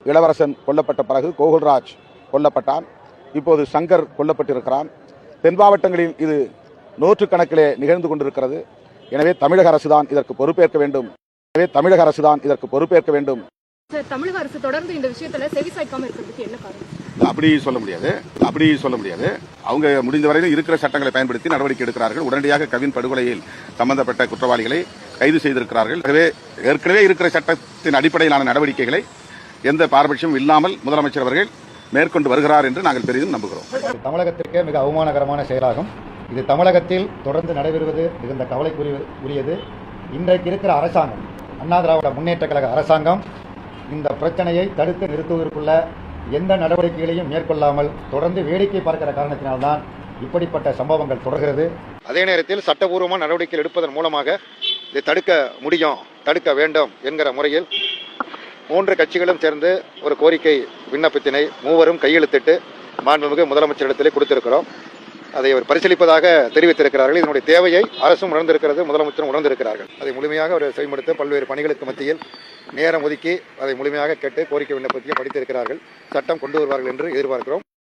இளவரசன் கொல்லப்பட்ட பிறகு கோகுல்ராஜ் கொல்லப்பட்டான். இப்போது சங்கர் கொல்லப்பட்டிருக்கிறான். தென் மாவட்டங்களில் இது நூற்றுக்கணக்கிலே நிகழ்ந்து கொண்டிருக்கிறது. எனவே தமிழக அரசுதான் இதற்கு பொறுப்பேற்க வேண்டும். தமிழக அரசு தொடர்ந்து இந்த விஷயத்துல செவிசாய்க்காம இருக்கிறதுக்கு என்ன காரணம்? அப்படி சொல்ல முடியாது. அவங்க முடிந்த வரையிலும் இருக்கிற சட்டங்களை பயன்படுத்தி நடவடிக்கை எடுக்கிறார்கள். உடனடியாக கவின் படுகொலையில் சம்பந்தப்பட்ட குற்றவாளிகளை கைது செய்திருக்கிறார்கள். ஏற்கனவே இருக்கிற சட்டத்தின் அடிப்படையிலான நடவடிக்கைகளை எந்த பாரபட்சமும் இல்லாமல் முதலமைச்சர் அவர்கள் மேற்கொண்டு வருகிறார் என்று நாங்கள் பெரிதும் நம்புகிறோம். தமிழகத்திற்கே மிக அவமானகரமான செயலாகும். இது தமிழகத்தில் தொடர்ந்து நடைபெறுவது மிகுந்த கவலைக்குரியது. இன்றைக்கு இருக்கிற அரசாங்கம், அண்ணா திராவிட முன்னேற்ற கழக அரசாங்கம், இந்த பிரச்சனையை தடுத்து நிறுத்துவதற்குள்ள எந்த நடவடிக்கைகளையும் மேற்கொள்ளாமல் தொடர்ந்து வேடிக்கை பார்க்கிற காரணத்தினால்தான் இப்படிப்பட்ட சம்பவங்கள் தொடர்கிறது. அதே நேரத்தில் சட்டபூர்வமான நடவடிக்கைகள் எடுப்பதன் மூலமாக இதை தடுக்க வேண்டும் என்கிற முறையில் 3 கட்சிகளும் சேர்ந்து ஒரு கோரிக்கை விண்ணப்பத்தினை மூவரும் கையெழுத்திட்டு மாண்புமிகு முதலமைச்சரிடத்திலே கொடுத்திருக்கிறோம். அதை அவர் பரிசீலிப்பதாக தெரிவித்திருக்கிறார்கள். இதனுடைய தேவையை அரசும் உணர்ந்திருக்கிறது, முதலமைச்சரும் உணர்ந்திருக்கிறார்கள். அதை முழுமையாக அவர் செயல்படுத்த பல்வேறு பணிகளுக்கு மத்தியில் நேரம் ஒதுக்கி அதை முழுமையாக கேட்டு கோரிக்கை விண்ணப்பத்தையும் படித்திருக்கிறார்கள். சட்டம் கொண்டு வருவார்கள் என்று எதிர்பார்க்கிறோம்.